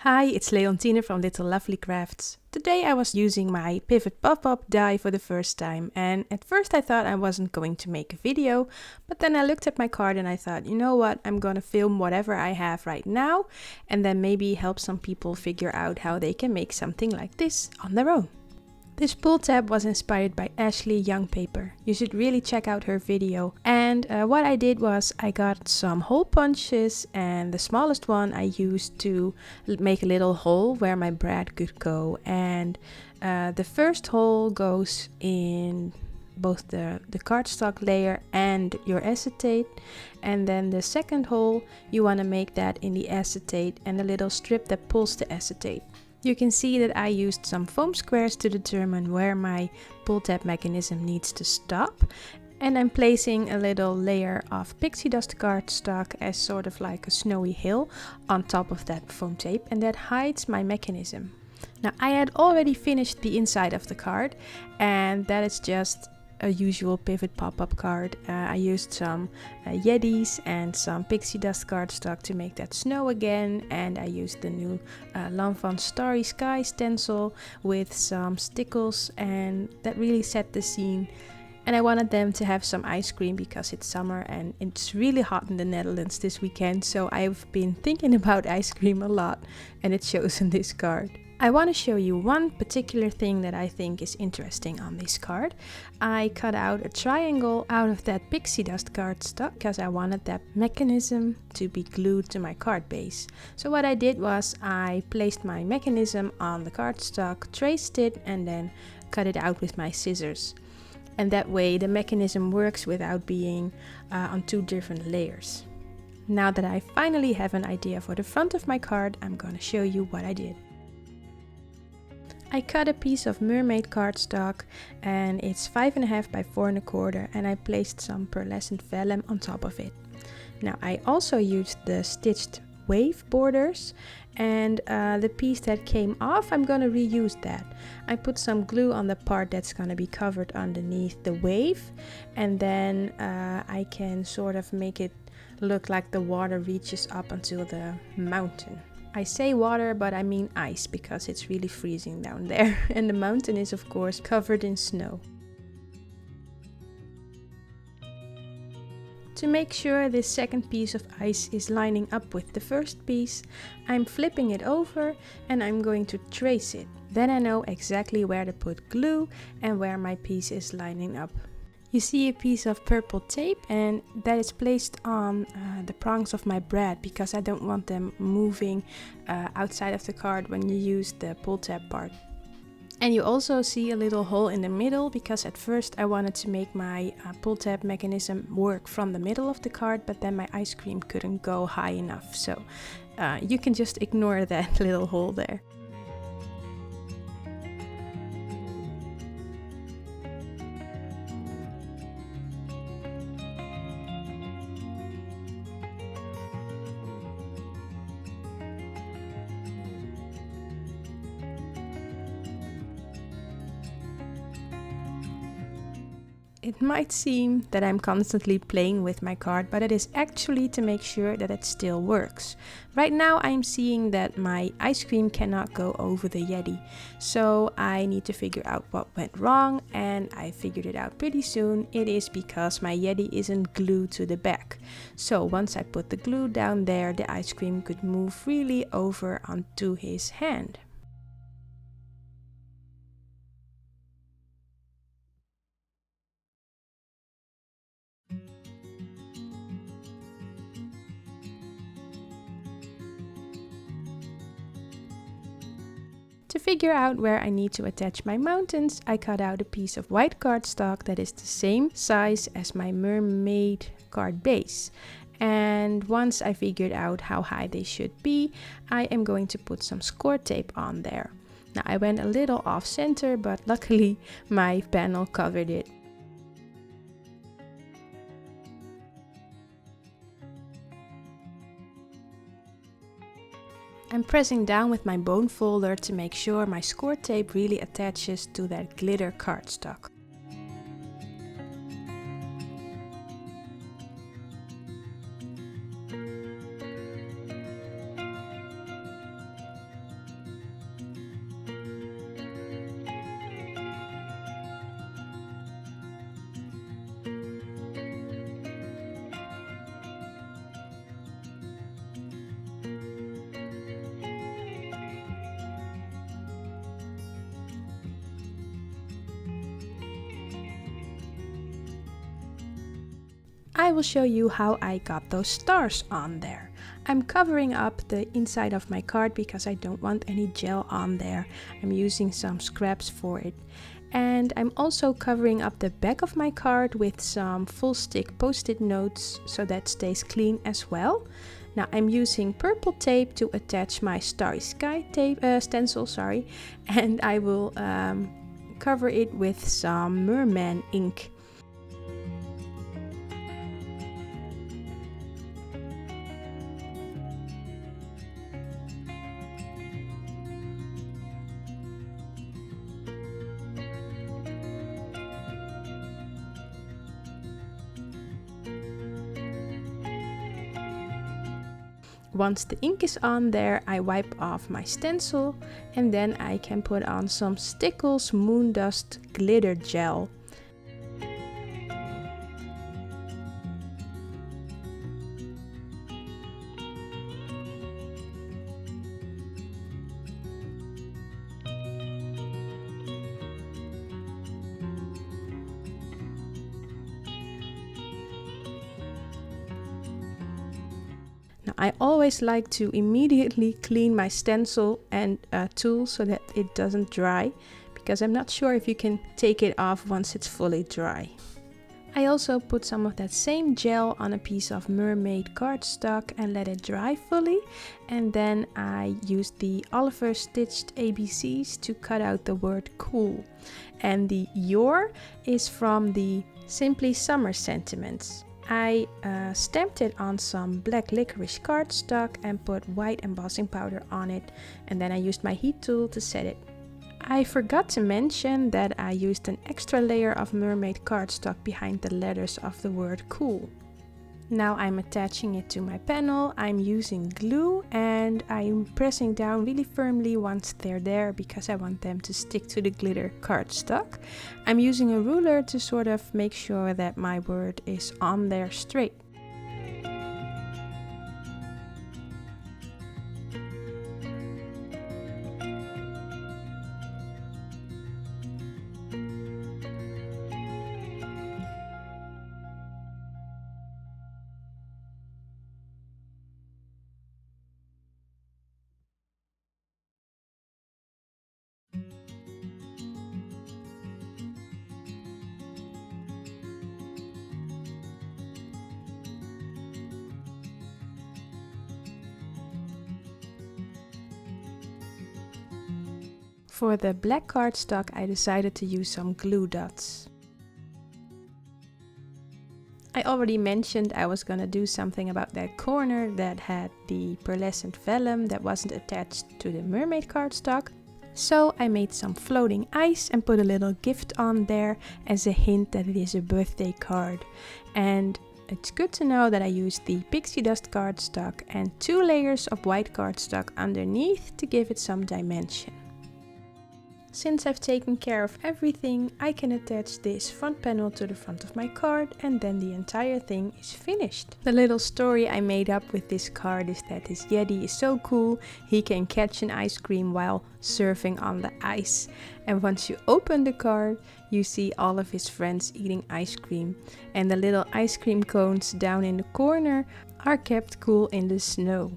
Hi, it's Leontine from Little Lovely Crafts. Today I was using my pivot pop-up die for the first time, and at first I thought I wasn't going to make a video, but then I looked at my card and I thought, you know what, I'm gonna film whatever I have right now and then maybe help some people figure out how they can make something like this on their own. This pull tab was inspired by Ashley Youngpaper. You should really check out her video. And what I did was I got some hole punches, and the smallest one I used to make a little hole where my brad could go. And the first hole goes in both the cardstock layer and your acetate, and then the second hole you want to make that in the acetate and the little strip that pulls the acetate. You can see that I used some foam squares to determine where my pull tab mechanism needs to stop, and I'm placing a little layer of pixie dust cardstock as sort of like a snowy hill on top of that foam tape, and that hides my mechanism. Now I had already finished the inside of the card, and that is just a usual pivot pop-up card. I used some Yetis and some pixie dust cardstock to make that snow again, and I used the new Fawn Starry Sky stencil with some Stickles, and that really set the scene. And I wanted them to have some ice cream because it's summer and it's really hot in the Netherlands this weekend, so I've been thinking about ice cream a lot, and it shows in this card. I want to show you one particular thing that I think is interesting on this card. I cut out a triangle out of that pixie dust cardstock because I wanted that mechanism to be glued to my card base. So what I did was I placed my mechanism on the cardstock, traced it, and then cut it out with my scissors. And that way the mechanism works without being on two different layers. Now that I finally have an idea for the front of my card, I'm going to show you what I did. I cut a piece of mermaid cardstock, and it's 5.5 by 4.25, and I placed some pearlescent vellum on top of it. Now I also used the stitched wave borders, and the piece that came off, I'm gonna reuse that. I put some glue on the part that's gonna be covered underneath the wave, and then I can sort of make it look like the water reaches up until the mountain. I say water, but I mean ice, because it's really freezing down there, and the mountain is of course covered in snow. To make sure this second piece of ice is lining up with the first piece, I'm flipping it over and I'm going to trace it. Then I know exactly where to put glue and where my piece is lining up. You see a piece of purple tape, and that is placed on the prongs of my brad because I don't want them moving outside of the card when you use the pull tab part. And you also see a little hole in the middle because at first I wanted to make my pull tab mechanism work from the middle of the card, but then my ice cream couldn't go high enough, so you can just ignore that little hole there. It might seem that I'm constantly playing with my card, but it is actually to make sure that it still works. Right now I'm seeing that my ice cream cannot go over the Yeti, so I need to figure out what went wrong, and I figured it out pretty soon. It is because my Yeti isn't glued to the back. So once I put the glue down there, the ice cream could move freely over onto his hand. To figure out where I need to attach my mountains, I cut out a piece of white cardstock that is the same size as my mermaid card base. And once I figured out how high they should be, I am going to put some score tape on there. Now I went a little off center, but luckily my panel covered it. I'm pressing down with my bone folder to make sure my score tape really attaches to that glitter cardstock. I will show you how I got those stars on there. I'm covering up the inside of my card because I don't want any gel on there. I'm using some scraps for it. And I'm also covering up the back of my card with some full stick post-it notes so that stays clean as well. Now I'm using purple tape to attach my Starry Sky tape stencil, and I will cover it with some merman ink. Once the ink is on there, I wipe off my stencil and then I can put on some Stickles Moon Dust glitter gel. Now, I always like to immediately clean my stencil and tool so that it doesn't dry, because I'm not sure if you can take it off once it's fully dry. I also put some of that same gel on a piece of mermaid cardstock and let it dry fully, and then I used the Oliver stitched ABCs to cut out the word cool, and the your is from the Simply Summer Sentiments. I stamped it on some black licorice cardstock and put white embossing powder on it, and then I used my heat tool to set it. I forgot to mention that I used an extra layer of mermaid cardstock behind the letters of the word cool. Now I'm attaching it to my panel. I'm using glue and I'm pressing down really firmly once they're there because I want them to stick to the glitter cardstock. I'm using a ruler to sort of make sure that my word is on there straight. For the black cardstock, I decided to use some glue dots. I already mentioned I was gonna do something about that corner that had the pearlescent vellum that wasn't attached to the mermaid cardstock. So I made some floating ice and put a little gift on there as a hint that it is a birthday card. And it's good to know that I used the pixie dust cardstock and 2 layers of white cardstock underneath to give it some dimension. Since I've taken care of everything, I can attach this front panel to the front of my card and then the entire thing is finished. The little story I made up with this card is that this Yeti is so cool, he can catch an ice cream while surfing on the ice. And once you open the card, you see all of his friends eating ice cream. And the little ice cream cones down in the corner are kept cool in the snow.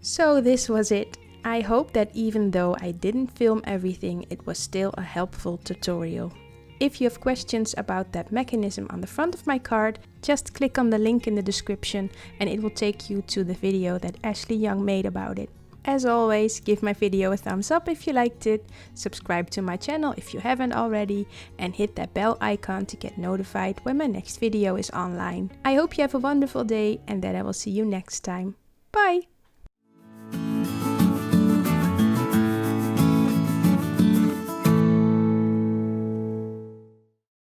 So this was it. I hope that even though I didn't film everything, it was still a helpful tutorial. If you have questions about that mechanism on the front of my card, just click on the link in the description and it will take you to the video that Ashley Young made about it. As always, give my video a thumbs up if you liked it, subscribe to my channel if you haven't already, and hit that bell icon to get notified when my next video is online. I hope you have a wonderful day and that I will see you next time. Bye!